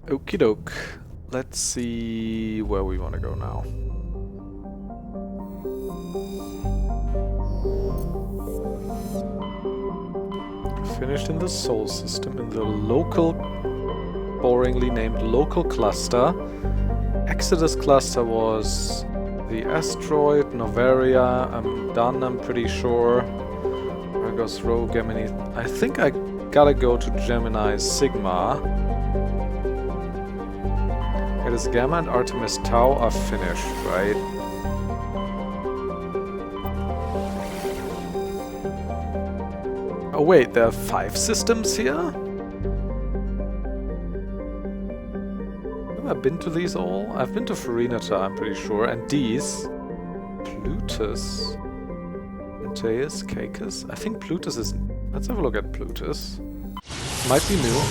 Okie doke. Let's see where we want to go now. Finished in the Sol system, in the local, boringly named local cluster. Exodus cluster was the asteroid, Novaria. I'm done, I'm pretty sure. Argos Rho, Gemini. I think I gotta go to Gemini Sigma. It is Gamma and Artemis Tau are finished, right? Oh wait, there are 5 systems here? Have I been to these all? I've been to Farinata, I'm pretty sure, and these. Plutus. Antaeus, Caicus. I think Plutus is... Let's have a look at Plutus. Might be new.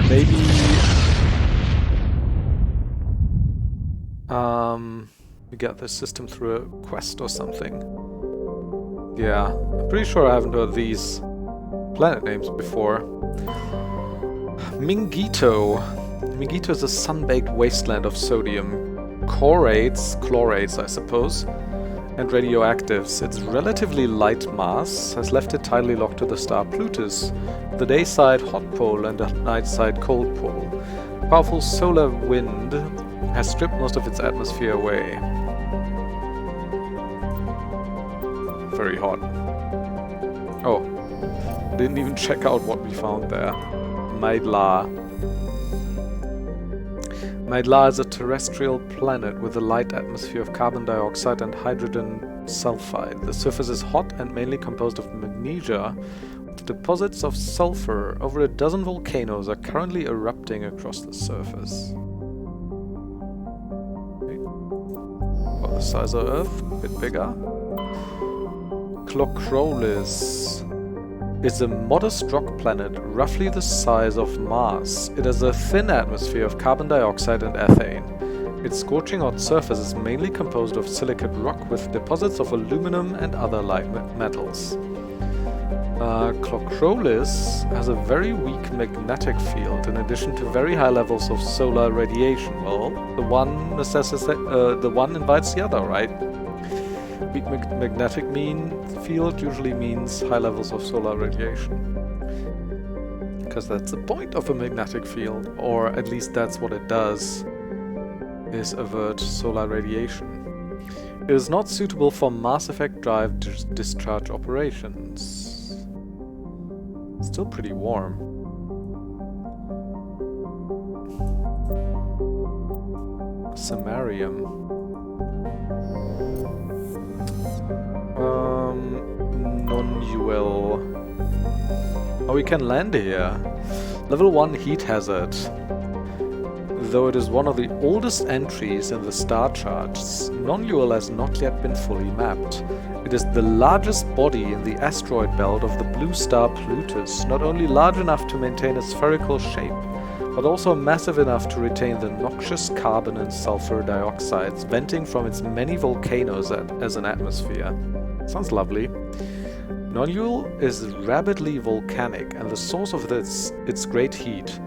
Maybe... we got this system through a quest or something. Yeah, I'm pretty sure I haven't heard these planet names before. Mingito. Mingito is a sun-baked wasteland of sodium chlorates, I suppose, and radioactives. Its relatively light mass has left it tightly locked to the star Plutus, the day side hot pole and the night side cold pole. A powerful solar wind has stripped most of its atmosphere away. Very hot. Oh, didn't even check out what we found there. Maidla. Maidla is a terrestrial planet with a light atmosphere of carbon dioxide and hydrogen sulfide. The surface is hot and mainly composed of magnesia, with deposits of sulfur. Over a dozen volcanoes are currently erupting across the surface. Okay. About the size of Earth, a bit bigger. Clocrolis is a modest rock planet roughly the size of Mars. It has a thin atmosphere of carbon dioxide and ethane. Its scorching hot surface is mainly composed of silicate rock with deposits of aluminum and other light metals. Clocrolis has a very weak magnetic field in addition to very high levels of solar radiation. Well, the one invites the other, right? Weak magnetic field usually means high levels of solar radiation. Because that's the point of a magnetic field, or at least that's what it does, is avert solar radiation. It is not suitable for Mass Effect drive discharge operations. Still pretty warm. Samarium. Nonuel. Oh, we can land here. Level 1 heat hazard. Though it is one of the oldest entries in the star charts, Nonuel has not yet been fully mapped. It is the largest body in the asteroid belt of the blue star Plutus, not only large enough to maintain a spherical shape, but also massive enough to retain the noxious carbon and sulfur dioxides venting from its many volcanoes as an atmosphere. Sounds lovely. Nonuel is rapidly volcanic, and the source of its great heat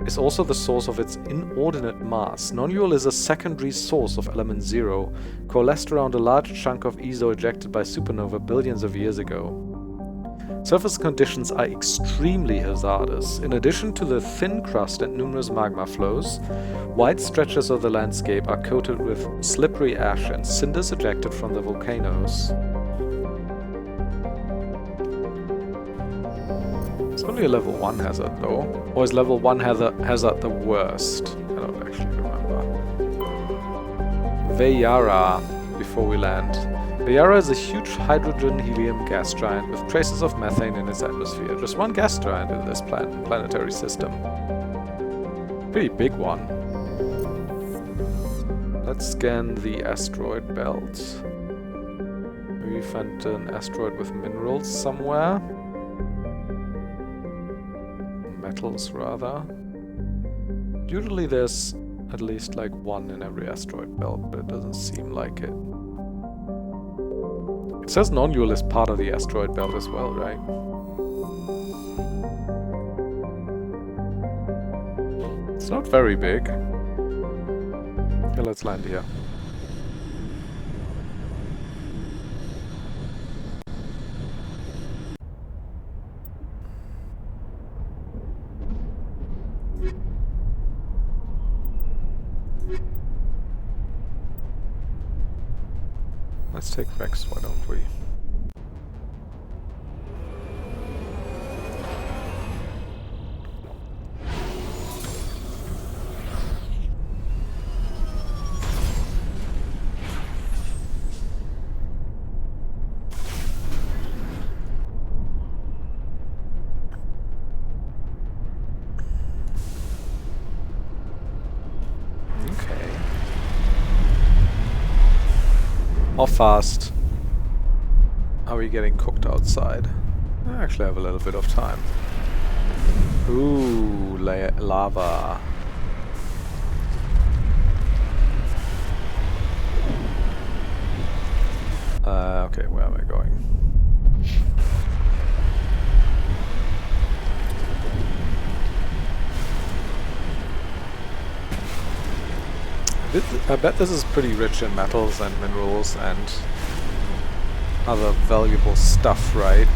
is also the source of its inordinate mass. Nonuel is a secondary source of element 0, coalesced around a large chunk of ESO ejected by supernova billions of years ago. Surface conditions are extremely hazardous. In addition to the thin crust and numerous magma flows, wide stretches of the landscape are coated with slippery ash and cinders ejected from the volcanoes. It's only a level 1 hazard though. Or is level 1 hazard the worst? I don't actually remember. Veyara, before we land. Veyara is a huge hydrogen-helium gas giant with traces of methane in its atmosphere. Just one gas giant in this planetary system. Pretty big one. Let's scan the asteroid belt. Maybe we find an asteroid with minerals somewhere. Metals, rather. Usually there's at least like one in every asteroid belt, but it doesn't seem like it. It says Nonuel is part of the asteroid belt as well, right? not very big. Yeah, let's land here. Let's take Rex, why don't we? How fast are we getting cooked outside? I actually have a little bit of time. Ooh, lava. Okay, where am I going? I bet this is pretty rich in metals and minerals and other valuable stuff, right?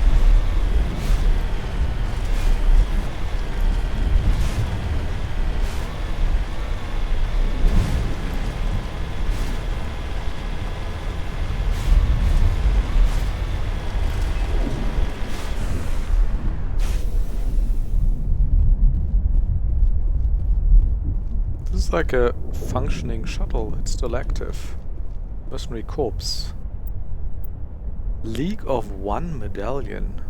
This is like a functioning shuttle. It's still active. Mercenary Corps. League of One medallion.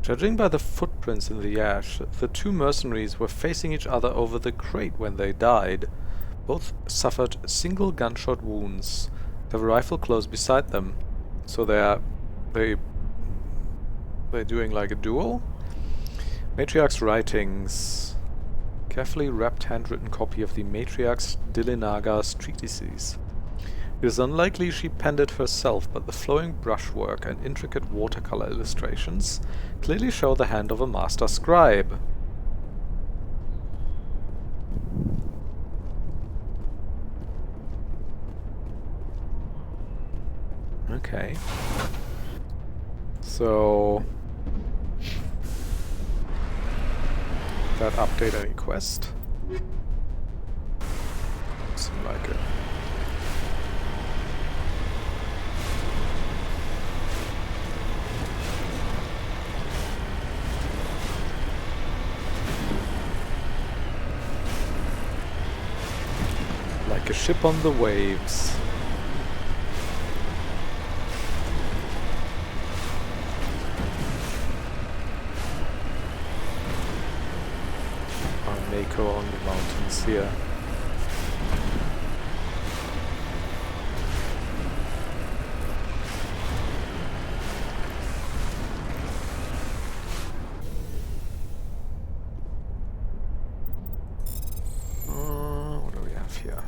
Judging by the footprints in the ash, the two mercenaries were facing each other over the crate when they died. Both suffered single gunshot wounds. They have a rifle close beside them. So they're doing like a duel? Matriarch's writings. Carefully wrapped handwritten copy of the Matriarch's Dilinaga's treatises. It is unlikely she penned it herself, but the flowing brushwork and intricate watercolor illustrations clearly show the hand of a master scribe. Okay. So... that update any quest? Seems like it. Like a ship on the waves. Mako on the mountains here. What do we have here?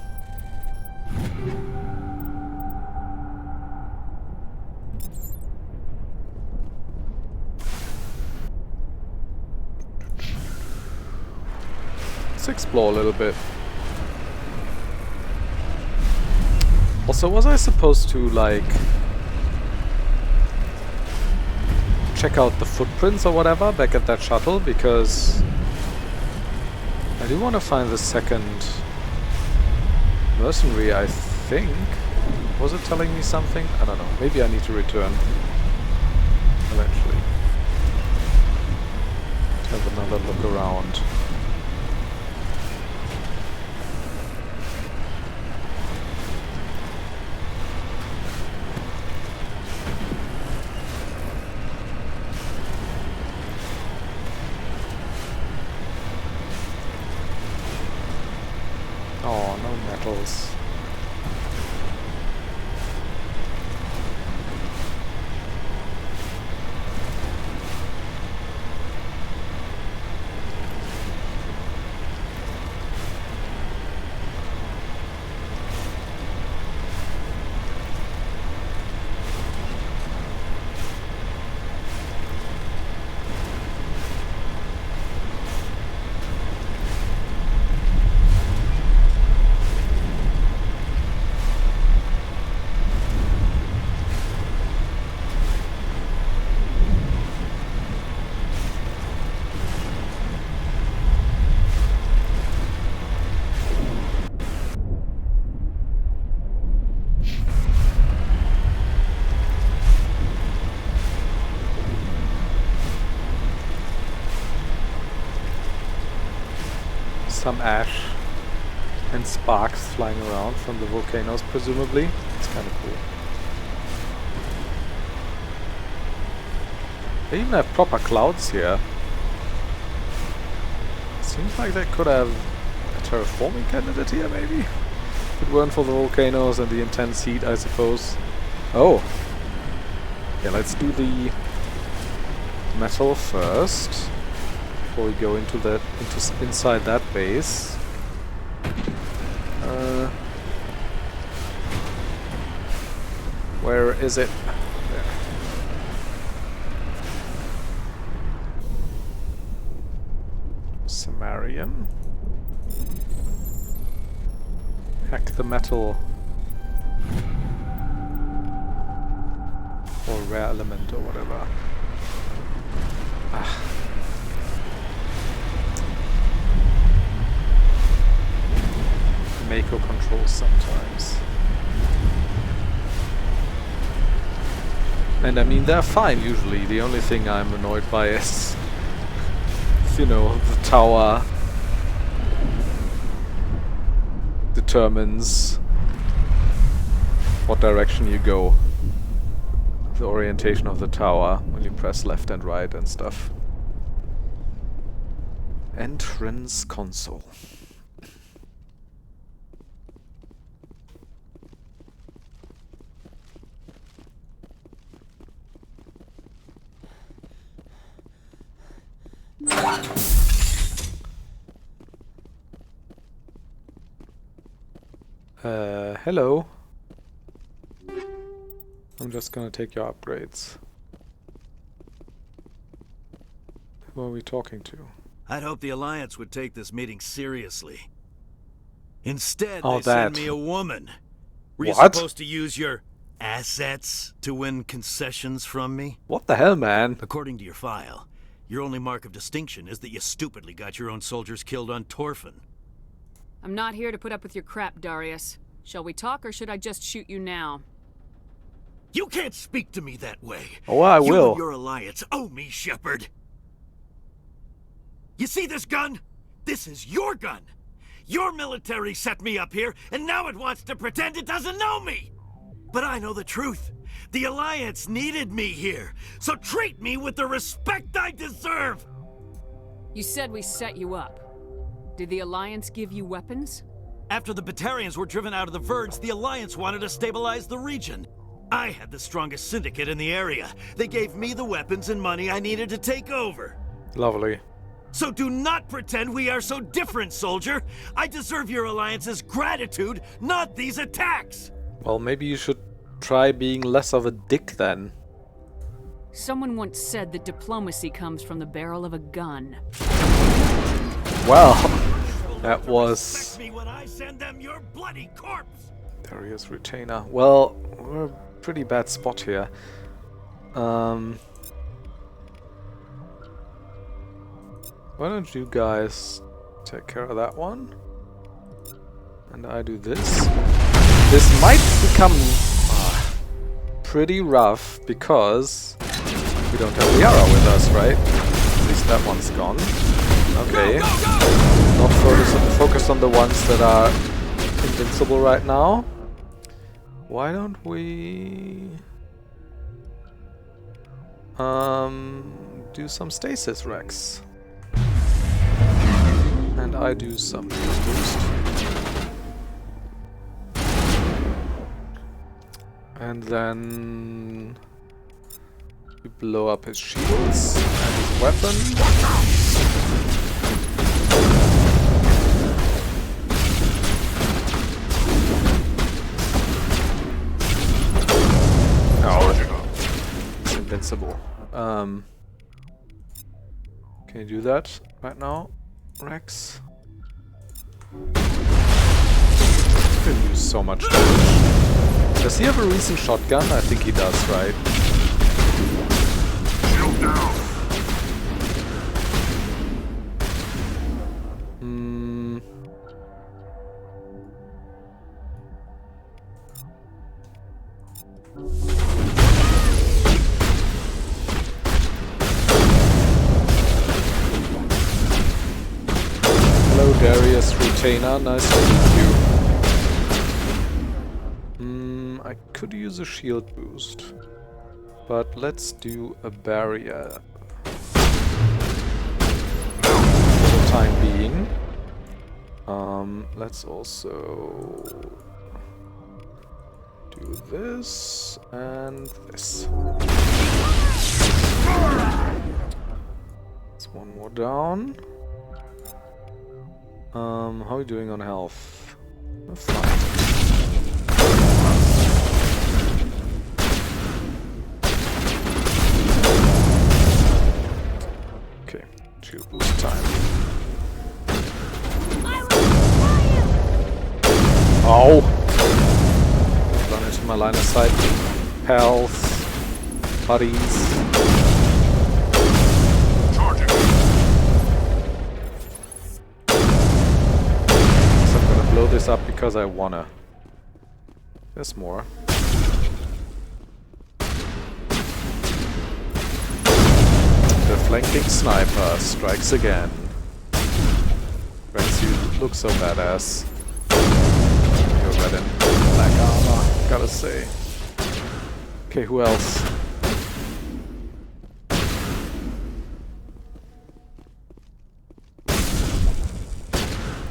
Explore a little bit. Also, was I supposed to like check out the footprints or whatever back at that shuttle? Because I do want to find the second mercenary, I think. Was it telling me something? I don't know. Maybe I need to return eventually. Have another look around. Oh, no metals. some ash and sparks flying around from the volcanoes, presumably. It's kind of cool. They even have proper clouds here. Seems like they could have a terraforming candidate here, maybe? If it weren't for the volcanoes and the intense heat, I suppose. Oh! Yeah, let's do the metal first before we go into that inside that base. Where is it? There. Samarium. Hack the metal. Or rare element or whatever. Ah. Mako controls sometimes. And I mean, they're fine usually. The only thing I'm annoyed by is, you know, the tower determines what direction you go. The orientation of the tower when you press left and right and stuff. Entrance console. Hello. I'm just gonna take your upgrades. Who are we talking to? I'd hope the Alliance would take this meeting seriously. Instead, Oh, they send me a woman. Were you What? supposed to use your assets to win concessions from me? What the hell, man? According to your file, your only mark of distinction is that you stupidly got your own soldiers killed on Torfin. I'm not here to put up with your crap, Darius. Shall we talk, or should I just shoot you now? You can't speak to me that way. Oh, I You will. and your Alliance owe me, Shepard. You see this gun? This is your gun. Your military set me up here, and now it wants to pretend it doesn't know me. But I know the truth. The Alliance needed me here, so treat me with the respect I deserve. You said we set you up. Did the Alliance give you weapons? After the Batarians were driven out of the Verge, the Alliance wanted to stabilize the region. I had the strongest syndicate in the area. They gave me the weapons and money I needed to take over. Lovely. So do not pretend we are so different, soldier. I deserve your Alliance's gratitude, not these attacks. Well, maybe you should try being less of a dick then. Someone once said that diplomacy comes from the barrel of a gun. Well, that was Respect me when I send them your bloody corpse. Darius Retainer. Well, we're a pretty bad spot here. Why don't you guys take care of that one? And I do this. This might become pretty rough because we don't have Liara with us, right? At least that one's gone. Okay. Not focus on the ones that are invincible right now. Why don't we do some stasis Rex? And I do some boost. And then we blow up his shields and his weapon. It's invincible. Can you do that right now, Rex? He can use so much damage. Does he have a recent shotgun? I think he does, right? Shield down. Hello, Darius. Shayna, nice to meet you. I could use a shield boost, but let's do a barrier for the time being. Let's also do this and this. It's one more down. How are we doing on health? We're fine. Okay, shield boost time. Oh! Run into my line of sight. Health. Buddies. Charging. So I'm gonna blow this up because I wanna. There's more. The flanking sniper strikes again. Makes you look so badass. Your red and black armor, gotta say. Okay, who else?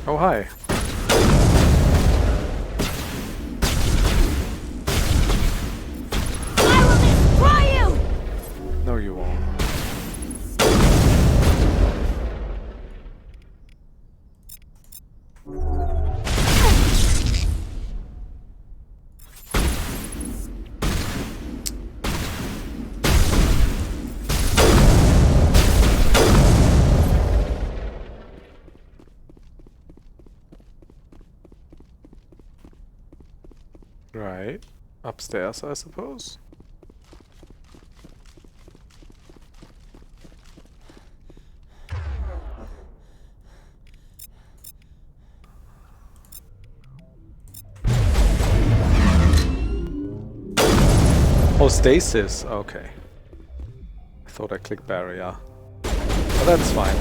Oh, hi. I will destroy you! No, you won't. Right. Upstairs, I suppose. Oh, stasis. Okay. I thought I clicked barrier. But that's fine.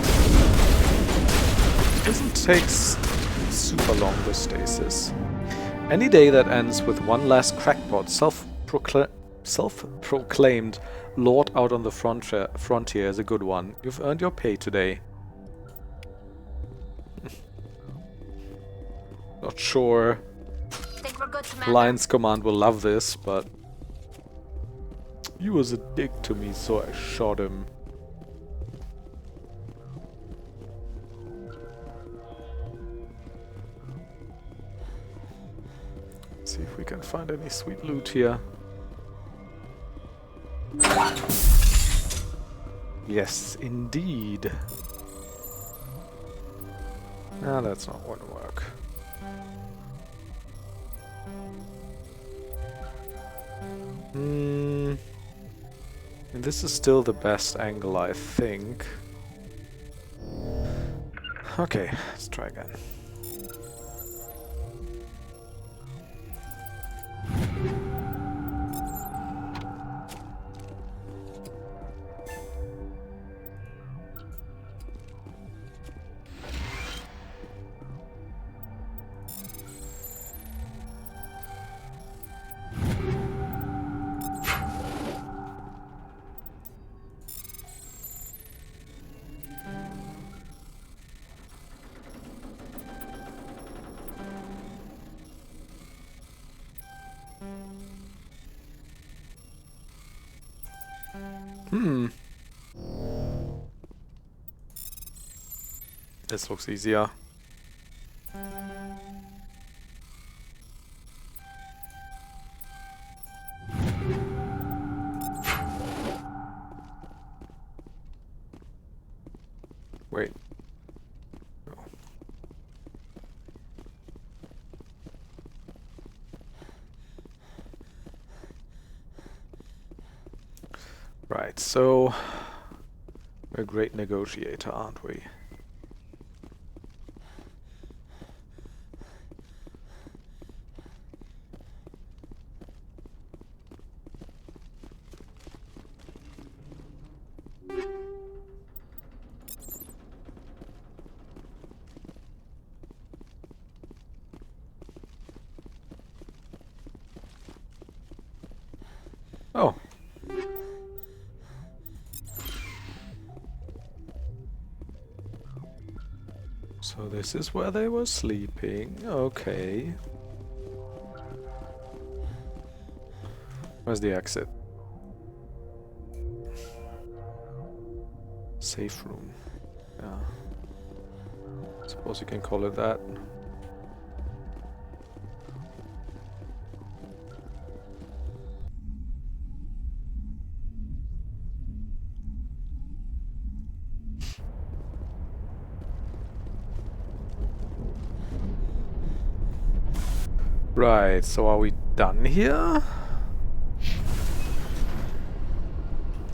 Doesn't take super long, the stasis. Any day that ends with one last crackpot, self-proclaimed lord out on the frontier is a good one. You've earned your pay today. Not sure Think we're good to Lion's Command will love this, but he was a dick to me, so I shot him. See if we can find any sweet loot here. Yes, indeed. Ah, that's not going to work. And this is still the best angle, I think. Okay, let's try again. This looks easier. Wait. No. Right, so we're a great negotiator, aren't we? So this is where they were sleeping. Okay. Where's the exit? Safe room. Yeah. Suppose you can call it that. Right, so are we done here?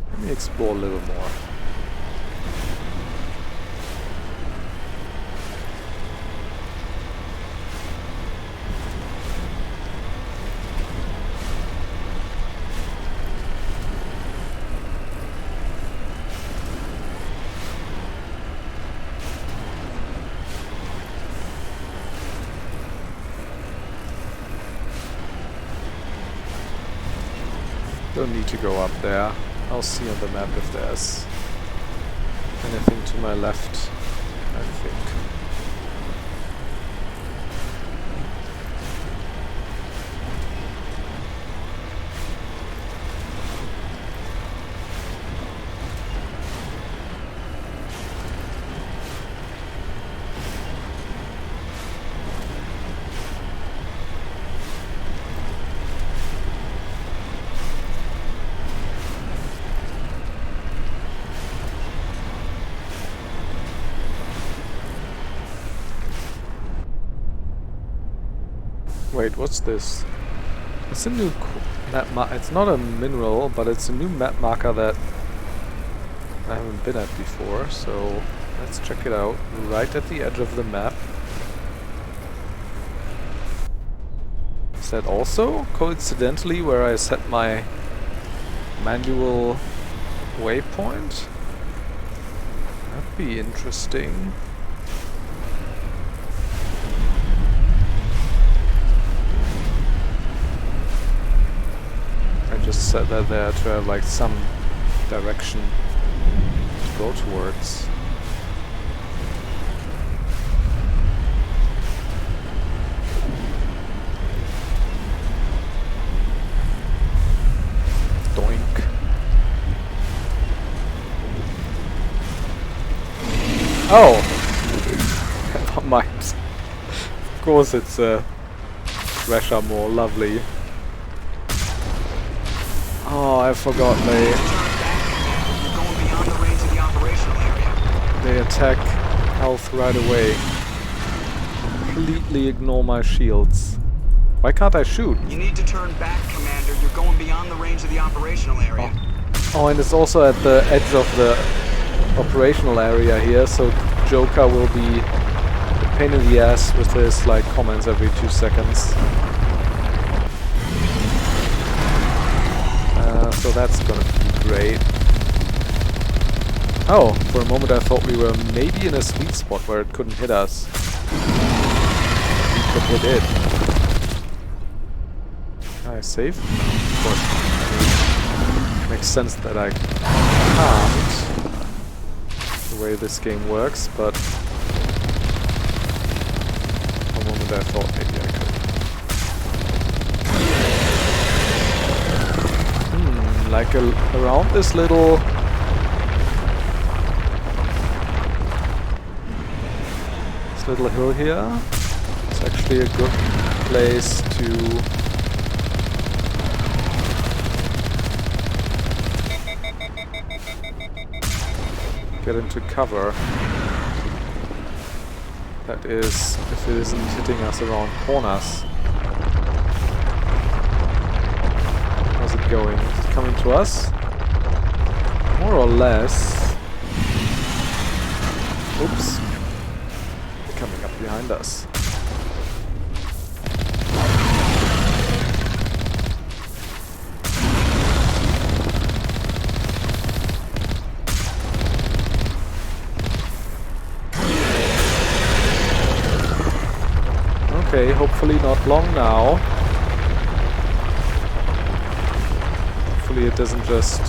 Let me explore a little more. Don't need to go up there. I'll see on the map if there's anything to my left, I think. Wait, what's this? It's a new map it's not a mineral, but it's a new map marker that I haven't been at before, so let's check it out. Right at the edge of the map. Is that also coincidentally where I set my manual waypoint? That'd be interesting. Just set that there to have like some direction to go towards. Doink. Oh! Never mind. Of course it's a Thresher more lovely. Oh, I forgot they attack health right away. Completely ignore my shields. Why can't I shoot? You need to turn back, Commander. You're going beyond the range of the operational area. Oh, and it's also at the edge of the operational area here, so Joker will be a pain in the ass with his like comments every 2 seconds. So that's gonna be great. Oh, for a moment I thought we were maybe in a sweet spot where it couldn't hit us. But it did. Can I save? Of course. I mean, makes sense that I can't. The way this game works, but for a moment I thought maybe I could. Like around this little hill here, it's actually a good place to get into cover. That is, if it isn't hitting us around corners. How's it going? Is it coming to us? More or less. Oops. They're coming up behind us. Okay, hopefully not long now. Hopefully it doesn't just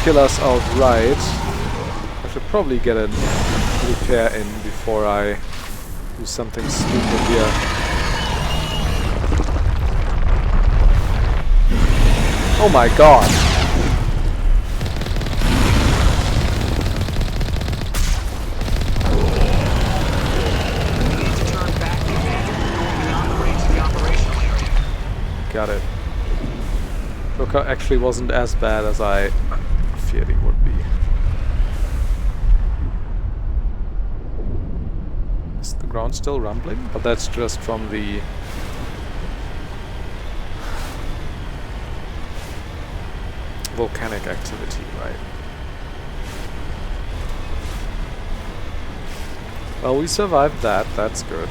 kill us outright. I should probably get a repair in before I do something stupid here. Oh my god! You need to turn back, Commander. You're going beyond the range of the operational area. Got it. Look, actually wasn't as bad as I feared he would be. Is the ground still rumbling? But that's just from the... volcanic activity, right? Well, we survived that, that's good.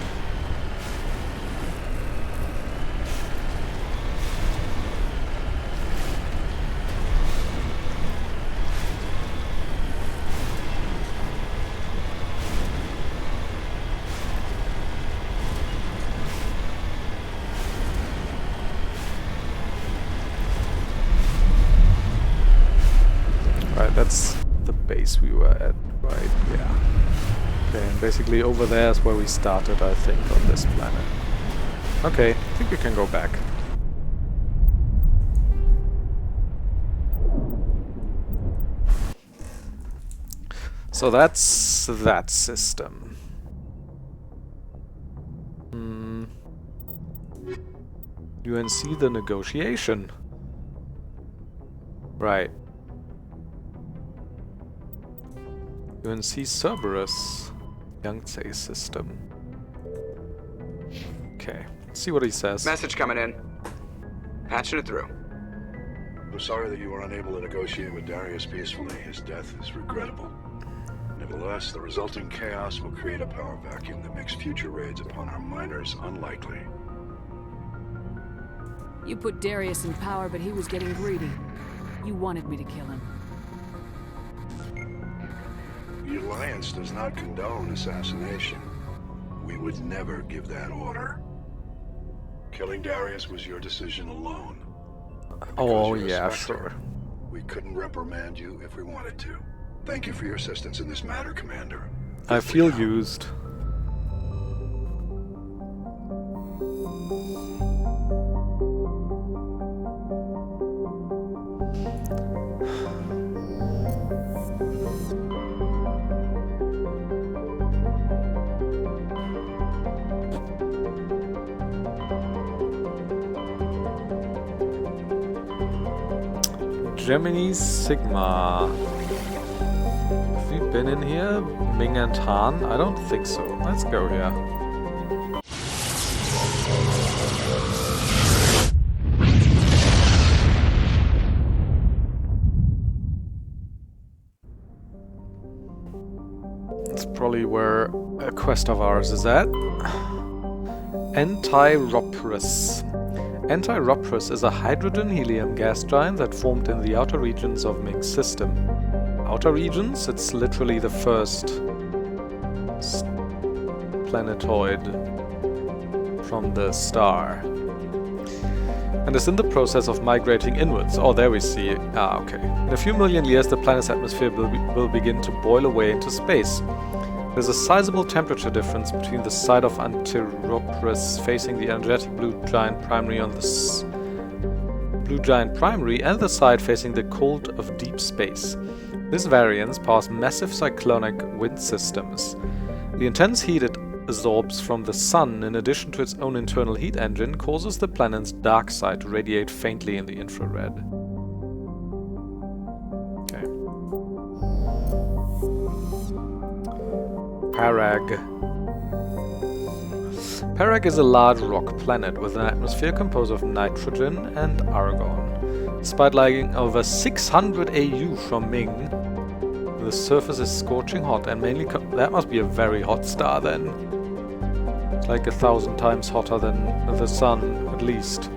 That's the base we were at, right? Yeah. Okay, and basically over there is where we started, I think, on this planet. Okay, I think we can go back. So that's that system. UNC the negotiation. Right. UNC Cerberus, Yangtze system. Okay, let's see what he says. Message coming in. Patching it through. I'm sorry that you were unable to negotiate with Darius peacefully. His death is regrettable. Nevertheless, the resulting chaos will create a power vacuum that makes future raids upon our miners unlikely. You put Darius in power, but he was getting greedy. You wanted me to kill him. The Alliance does not condone assassination. We would never give that order. Killing Darius was your decision alone. Oh, Because you're a yeah, Spectre, sure. We couldn't reprimand you if we wanted to. Thank you for your assistance in this matter, Commander. I feel used. Gemini Sigma. Have we been in here? Ming and Han? I don't think so. Let's go here. That's probably where a quest of ours is at. Antiroprus. Antiroprus is a hydrogen-helium gas giant that formed in the outer regions of Ming's system. Outer regions? It's literally the first planetoid from the star. And is in the process of migrating inwards. Oh, there we see it. Ah, okay. In a few million years, the planet's atmosphere will begin to boil away into space. There's a sizable temperature difference between the side of Antiroprus facing the energetic blue giant primary and the side facing the cold of deep space. This variance powers massive cyclonic wind systems. The intense heat it absorbs from the sun, in addition to its own internal heat engine, causes the planet's dark side to radiate faintly in the infrared. Okay. Parag. Parag is a large rock planet with an atmosphere composed of nitrogen and argon. Despite lying over 600 AU from Ming, the surface is scorching hot and mainly that must be a very hot star then. It's like 1,000 times hotter than the sun, at least.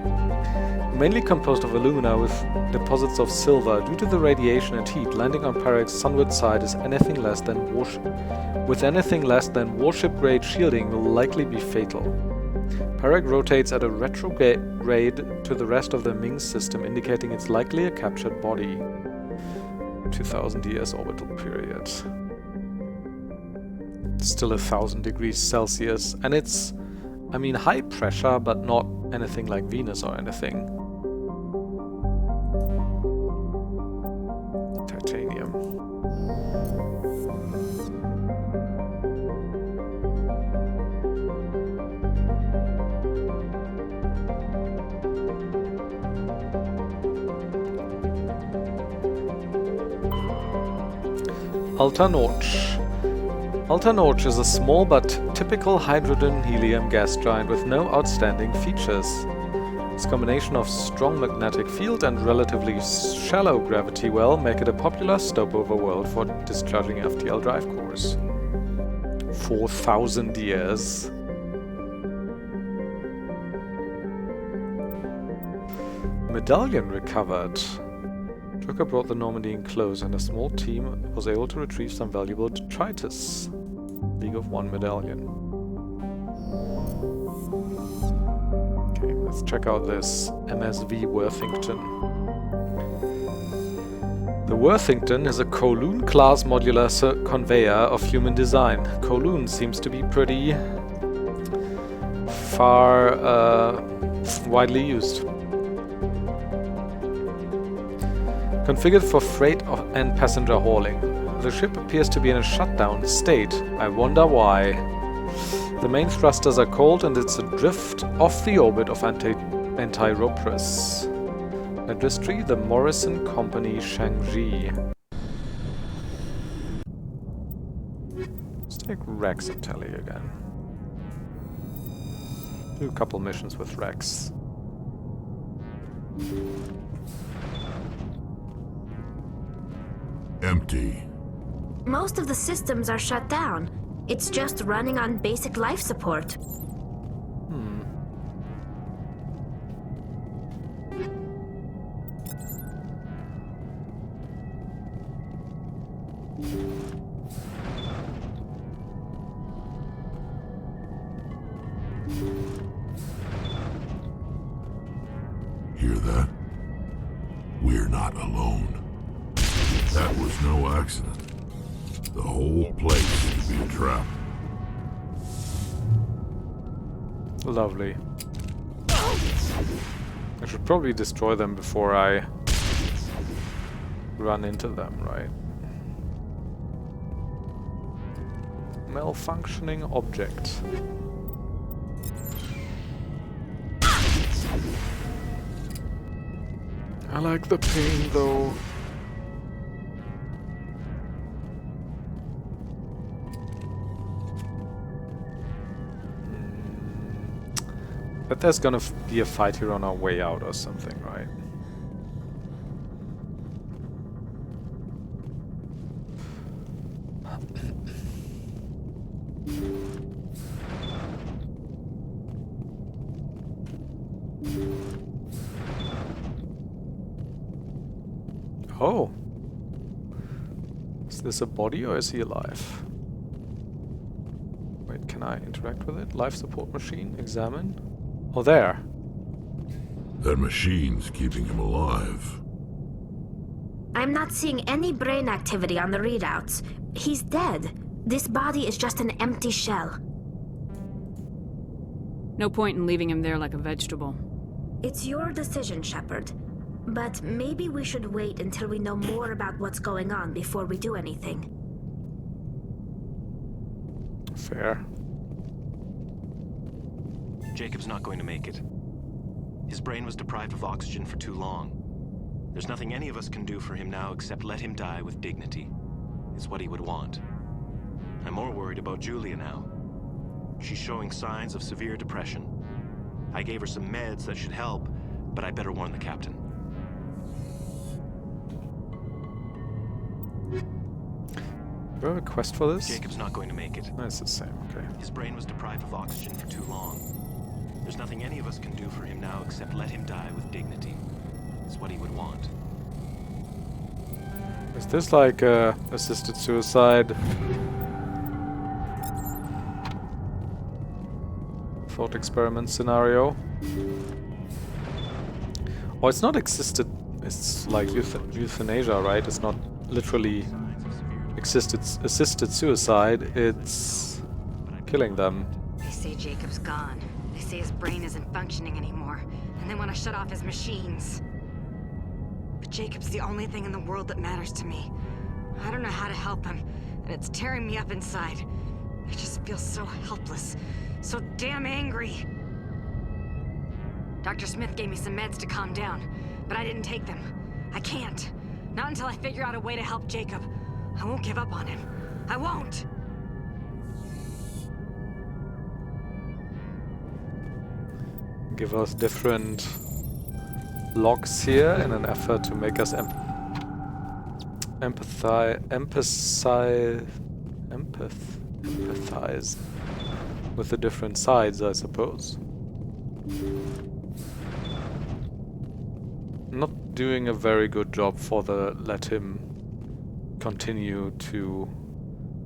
Mainly composed of alumina with deposits of silver. Due to the radiation and heat, landing on Parag's sunward side is anything less than warship-grade shielding will likely be fatal. Parag rotates at a retrograde to the rest of the Ming system, indicating it's likely a captured body. 2,000 years orbital period. It's still 1,000 degrees Celsius, and it's, I mean, high pressure, but not anything like Venus or anything. Titanium. Allanorch. Allanorch is a small but typical hydrogen-helium gas giant with no outstanding features. Its combination of strong magnetic field and relatively shallow gravity well make it a popular stopover world for discharging FTL drive cores. 4,000 years. Medallion recovered. Joker brought the Normandy close, and a small team was able to retrieve some valuable detritus. League of One medallion. Okay, let's check out this MSV Worthington. The Worthington is a Kowloon-class modular conveyor of human design. Kowloon seems to be pretty widely used. Configured for freight and passenger hauling. The ship appears to be in a shutdown state. I wonder why. The main thrusters are cold and it's adrift off the orbit of Antiroprus. Registry, the Morrison Company, Shangji. Let's take Rex and Telly again. Do a couple missions with Rex. Empty. Most of the systems are shut down. It's just running on basic life support. Hear that? We're not alone. That was no accident. The whole place could be a trap. Lovely. I should probably destroy them before I run into them, right? Malfunctioning object. I like the pain though. But there's gonna be a fight here on our way out or something, right? Oh! Is this a body or is he alive? Wait, can I interact with it? Life support machine, examine. Oh, there. That machine's keeping him alive. I'm not seeing any brain activity on the readouts. He's dead. This body is just an empty shell. No point in leaving him there like a vegetable. It's your decision, Shepard. But maybe we should wait until we know more about what's going on before we do anything. Fair. Jacob's not going to make it. His brain was deprived of oxygen for too long. There's nothing any of us can do for him now except let him die with dignity. It's what he would want. I'm more worried about Julia now. She's showing signs of severe depression. I gave her some meds that should help, but I better warn the captain. Do I have a quest for this? Jacob's not going to make it. No, it's the same, okay. His brain was deprived of oxygen for too long. There's nothing any of us can do for him now except let him die with dignity. It's what he would want. Is this like assisted suicide? Thought experiment scenario? Oh, it's not assisted. It's like euthanasia, right? It's not literally assisted suicide. It's killing them. They say Jacob's gone. They say his brain isn't functioning anymore, and they want to shut off his machines. But Jacob's the only thing in the world that matters to me. I don't know how to help him, and it's tearing me up inside. I just feel so helpless, so damn angry. Dr. Smith gave me some meds to calm down, but I didn't take them. I can't. Not until I figure out a way to help Jacob. I won't give up on him. I won't! Give us different logs here in an effort to make us empathize with the different sides, I suppose. Not doing a very good job for the let him continue to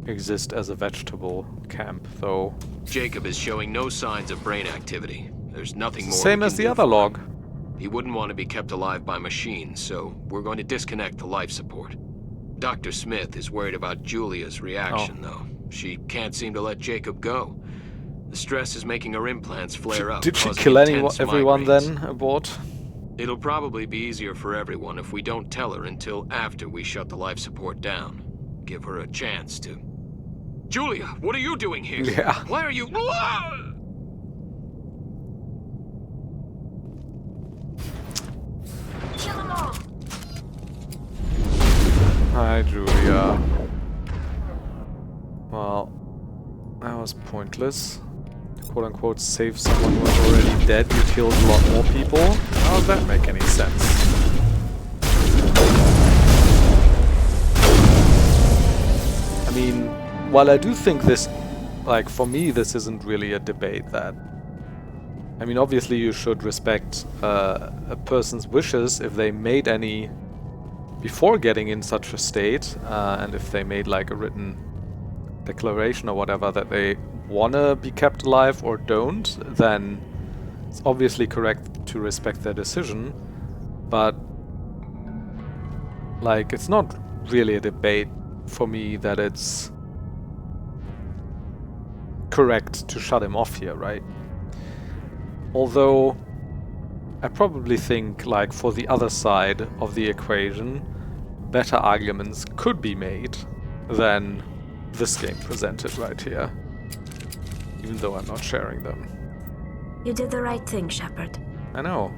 exist as a vegetable camp, though. Jacob is showing no signs of brain activity. There's nothing more. Same as the other log. He wouldn't want to be kept alive by machines, so we're going to disconnect the life support. Dr. Smith is worried about Julia's reaction, though. She can't seem to let Jacob go. The stress is making her implants flare up. Did she kill everyone then aboard? It'll probably be easier for everyone if we don't tell her until after we shut the life support down. Give her a chance to... Julia, what are you doing here? Yeah. Why are you... Kill them all! Hi, Julia. Well, that was pointless. Quote-unquote save someone who was already dead. You killed a lot more people. How does that make any sense? I mean, while I do think this, like, for me, this isn't really a debate that... I mean, obviously you should respect a person's wishes if they made any before getting in such a state, and if they made, like, a written declaration or whatever that they wanna be kept alive or don't, then it's obviously correct to respect their decision, but like, it's not really a debate for me that it's correct to shut him off here, right? Although I probably think, like, for the other side of the equation, better arguments could be made than this game presented right here. Even though I'm not sharing them. You did the right thing, Shepard. I know.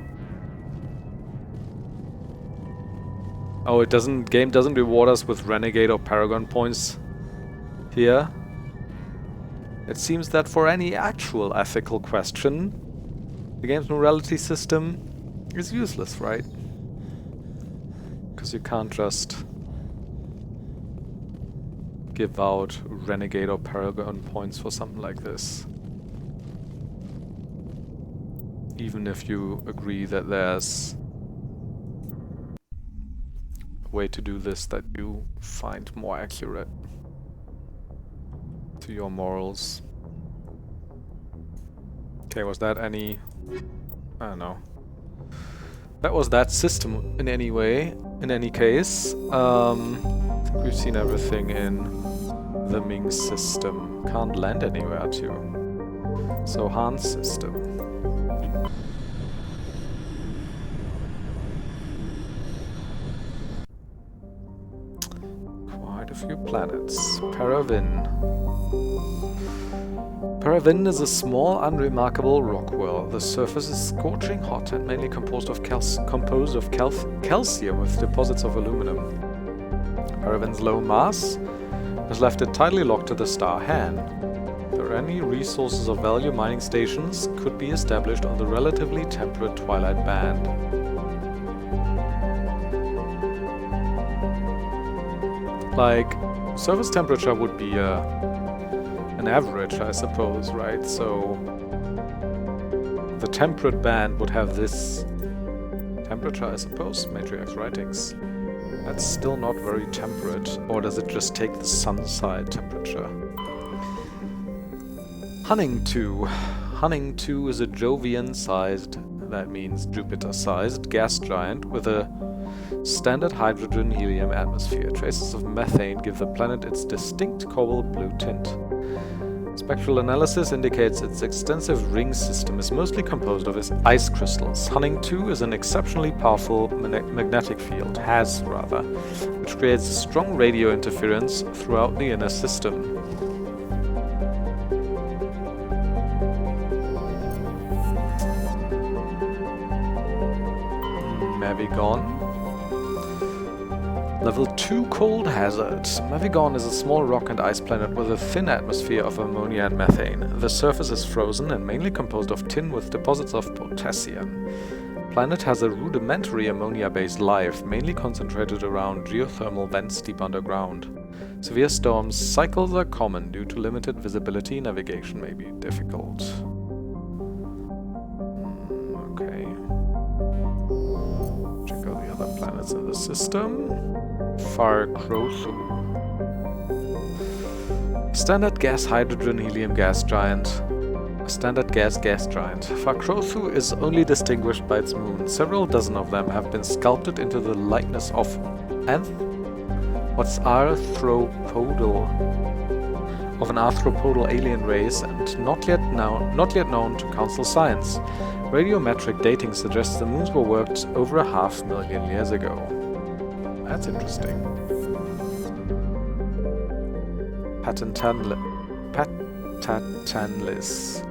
Oh, game doesn't reward us with Renegade or Paragon points here. It seems that for any actual ethical question, the game's morality system is useless, right? Because you can't just give out Renegade or Paragon points for something like this. Even if you agree that there's a way to do this that you find more accurate to your morals. Okay, was that any... I don't know. That was that system in any way, in any case. I think we've seen everything in the Ming system. Can't land anywhere too. So Han's system. Quite a few planets. Paravin. Paravin is a small, unremarkable rock well. The surface is scorching hot and mainly composed of calcium with deposits of aluminum. Paravin's low mass has left it tightly locked to the star Han. If there are any resources of value, mining stations could be established on the relatively temperate twilight band. Like, surface temperature would be an average, I suppose, right? So the temperate band would have this temperature, I suppose. Matriarch's writings. That's still not very temperate. Or does it just take the sun side temperature? Hunning 2. Hunning 2 is a Jovian-sized, that means Jupiter-sized, gas giant with a standard hydrogen-helium atmosphere. Traces of methane give the planet its distinct cobalt blue tint. Spectral analysis indicates its extensive ring system is mostly composed of its ice crystals. Hunning-2 is an exceptionally powerful magnetic field, which creates a strong radio interference throughout the inner system. Mavigon. Level 2 Cold Hazard. Mavigon is a small rock and ice planet with a thin atmosphere of ammonia and methane. The surface is frozen and mainly composed of tin with deposits of potassium. The planet has a rudimentary ammonia-based life, mainly concentrated around geothermal vents deep underground. Severe storms cycles are common due to limited visibility. Navigation may be difficult. Okay. Check out the other planets in the system. Farcrothu. Standard gas hydrogen helium gas giant. A standard gas giant. Farcrothu is only distinguished by its moon. Several dozen of them have been sculpted into the likeness of an arthropodal alien race and not yet known to council science. Radiometric dating suggests the moons were worked over 500,000 years ago. That's interesting. Patatanlis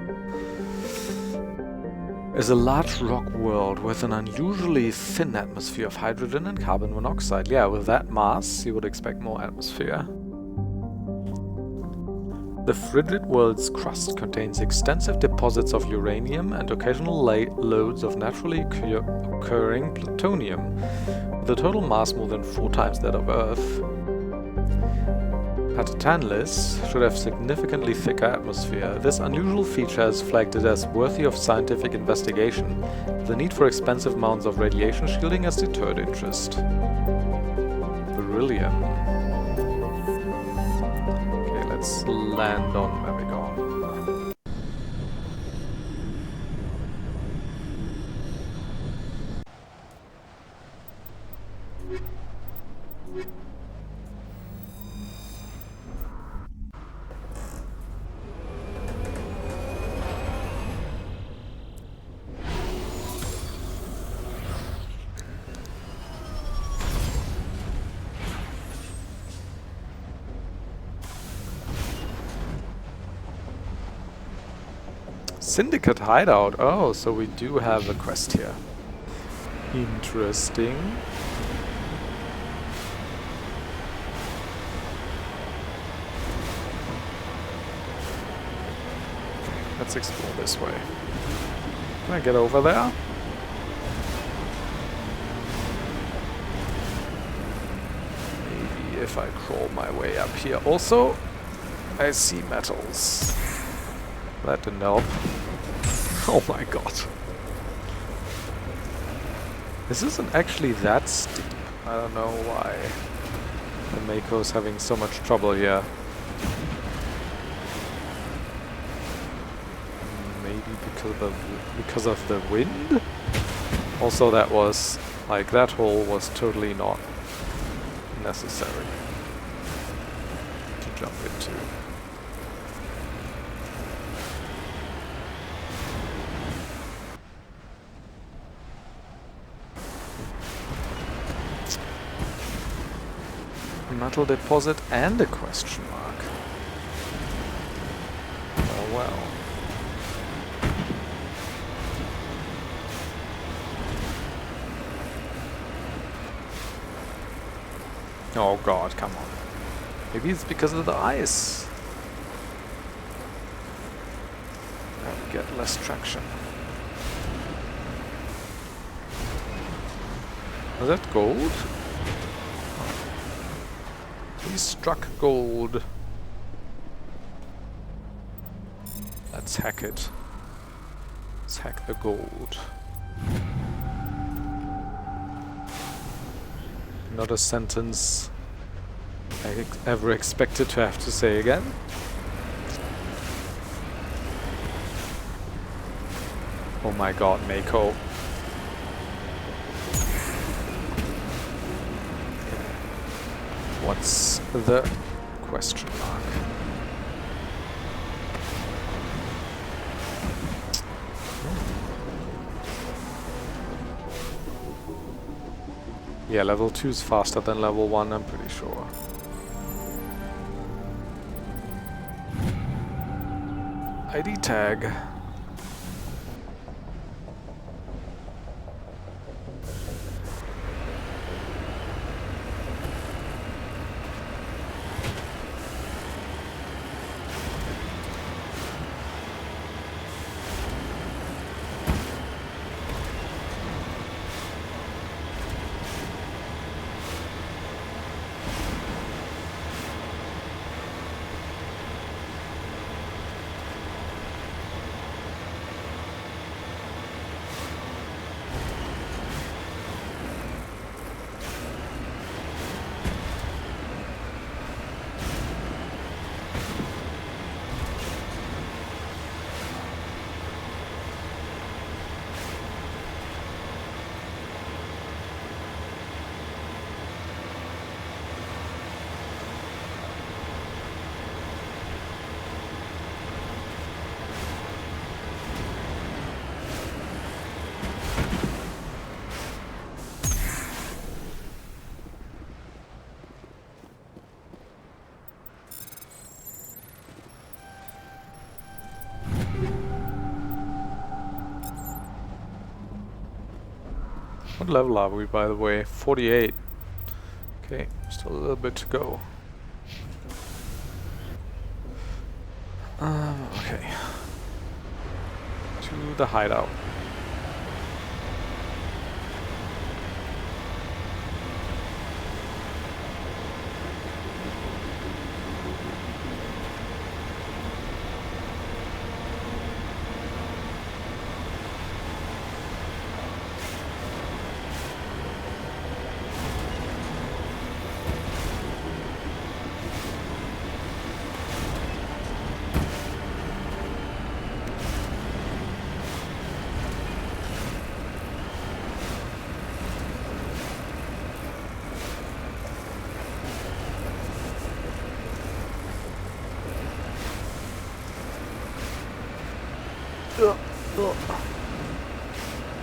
is a large rock world with an unusually thin atmosphere of hydrogen and carbon monoxide. Yeah, with that mass, you would expect more atmosphere. The frigid world's crust contains extensive deposits of uranium and occasional loads of naturally occurring plutonium, with a total mass more than 4 times that of Earth. Patatanlis should have significantly thicker atmosphere. This unusual feature is flagged as worthy of scientific investigation. The need for expensive amounts of radiation shielding has deterred interest. Beryllium. Okay, let's land on Mavigon. Syndicate hideout. Oh, so we do have a quest here. Interesting. Let's explore this way. Can I get over there? Maybe if I crawl my way up here. Also, I see metals. That didn't help. Oh my god. This isn't actually that steep. I don't know why the Mako's having so much trouble here. Maybe because of the wind? Also that was, like, that hole was totally not necessary to jump into. Metal deposit and a question mark. Oh well. Oh god, come on. Maybe it's because of the ice. I'll get less traction. Was that gold? We struck gold. Let's hack it. Let's hack the gold. Not a sentence I ever expected to have to say again. Oh my god, Mako. What's the question mark? Yeah, level 2 is faster than level 1, I'm pretty sure. ID tag. What level are we, by the way? 48. Okay, still a little bit to go. Okay. To the hideout.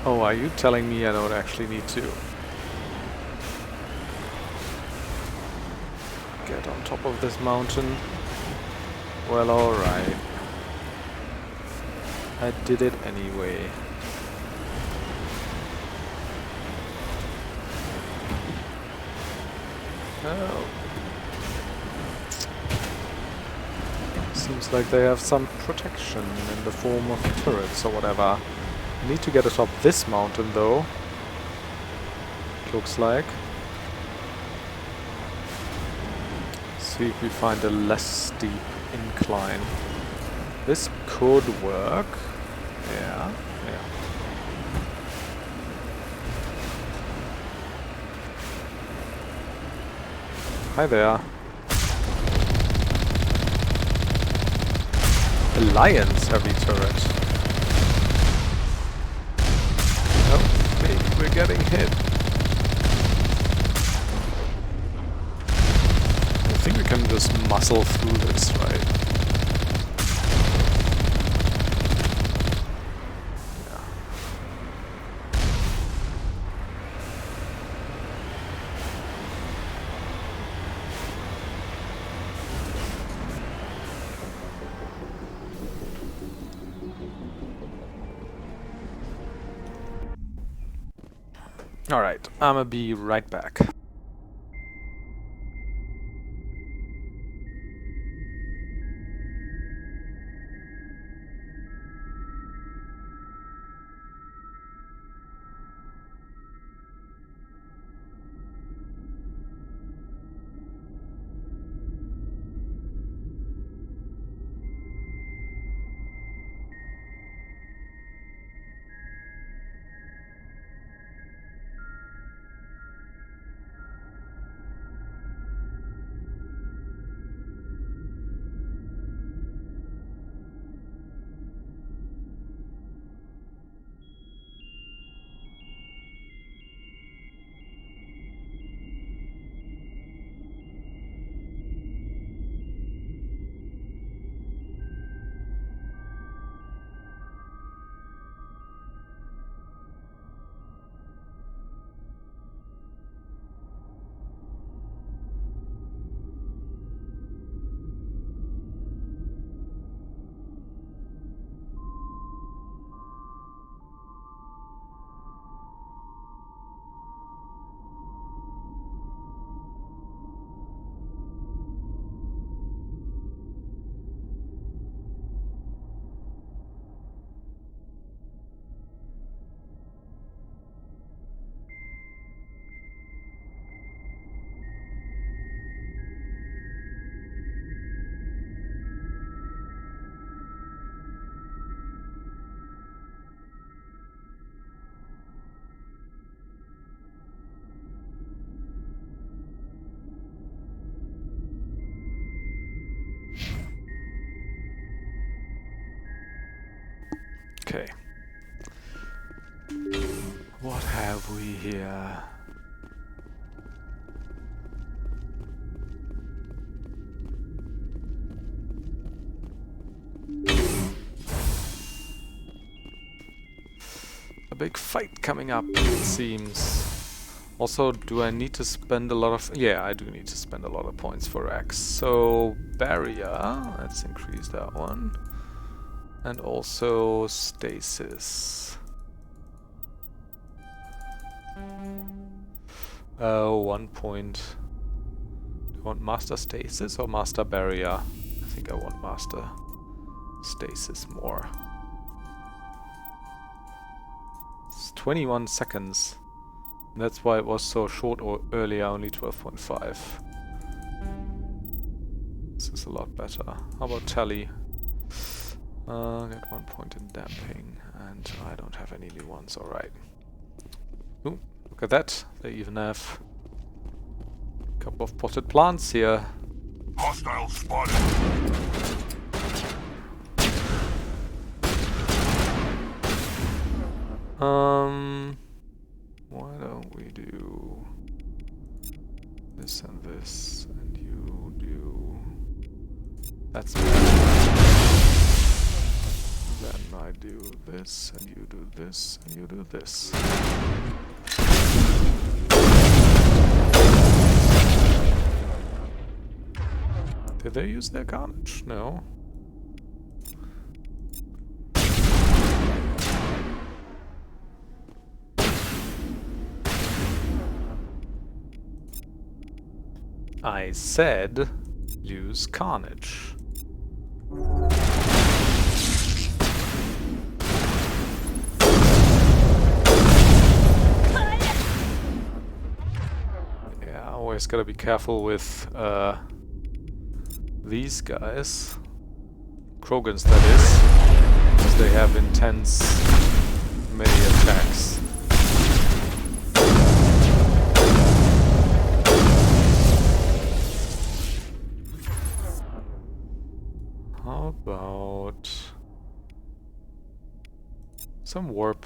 Oh, are you telling me I don't actually need to get on top of this mountain? Well, alright. I did it anyway. Oh. Seems like they have some protection in the form of turrets or whatever. Need to get atop this mountain though. Looks like. See if we find a less steep incline. This could work. Yeah, yeah. Hi there. Alliance heavy turret. Oh, maybe we're getting hit. I think we can just muscle through this, right? Yeah. Alright, I'ma be right back. Okay. What have we here? A big fight coming up, it seems. Also, do I need to spend a lot of... Yeah, I do need to spend a lot of points for X. So, barrier, let's increase that one. And also stasis. 1 point. Do I want master stasis or master barrier? I think I want master stasis more. It's 21 seconds. And that's why it was so short or earlier, only 12.5. This is a lot better. How about tally? Get 1 point in damping, and I don't have any new ones, alright. Ooh, look at that. They even have a couple of potted plants here. Hostile spotted. Why don't we do this and this, and you do... That's me. Then I do this, and you do this, and you do this. Did they use their carnage? No. I said use carnage. Yeah, always gotta be careful with these guys. Krogans, that is. Because they have intense melee attacks. How about some warp?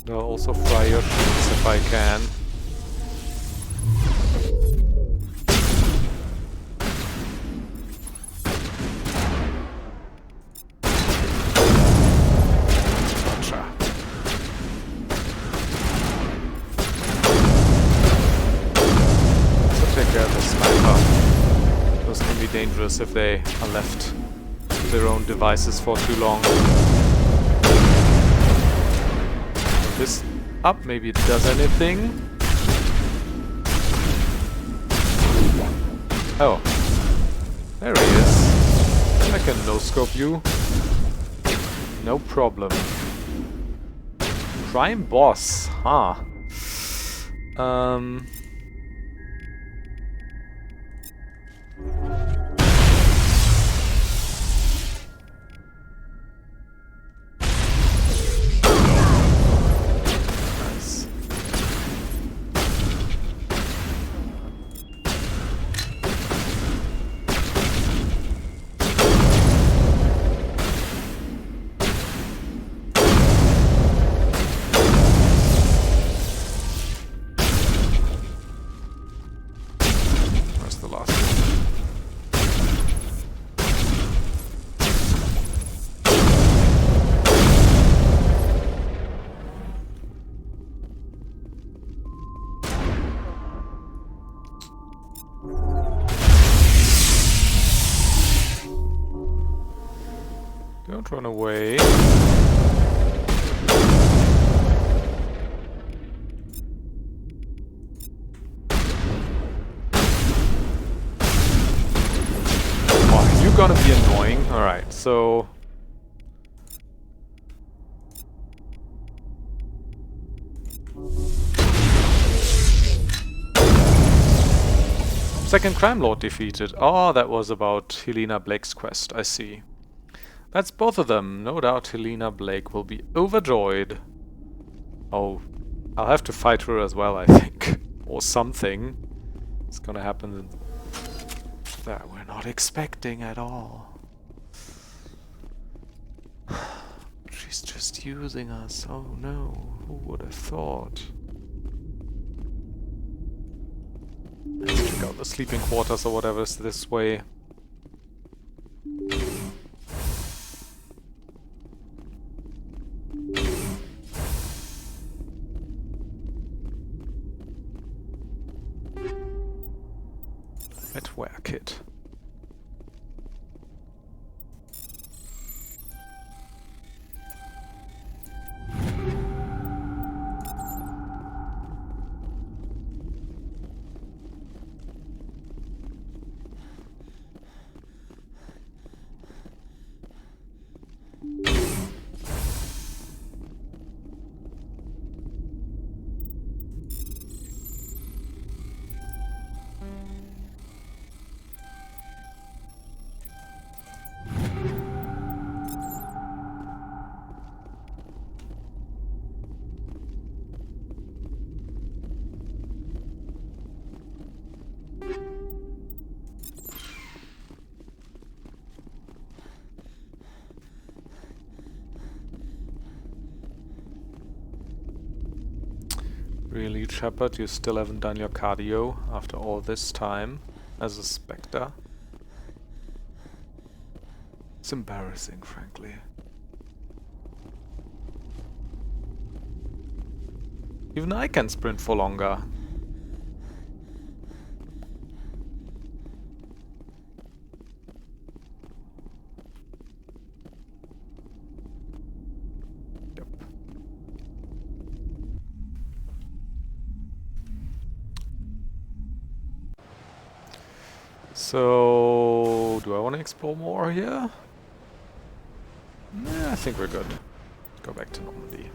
I'll also fry your shields if I can. Dangerous if they are left to their own devices for too long. This up, maybe it does anything. Oh, there he is. I can no-scope you. No problem. Prime boss, huh? Don't run away. Oh, you're gonna be annoying. Alright, so... Second Crime Lord defeated. Oh, that was about Helena Blake's quest, I see. That's both of them. No doubt Helena Blake will be overjoyed. Oh, I'll have to fight her as well, I think. Or something. It's gonna happen that we're not expecting at all. She's just using us. Oh no, who would have thought? Let's check out the sleeping quarters or whatever is this way. Wetware kit. Really, Shepard, you still haven't done your cardio after all this time as a Spectre? It's embarrassing, frankly. Even I can sprint for longer. So, do I want to explore more here? Nah, I think we're good. Go back to Normandy.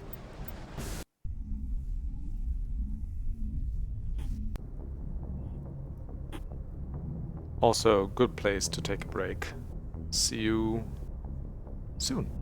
Also, good place to take a break. See you soon.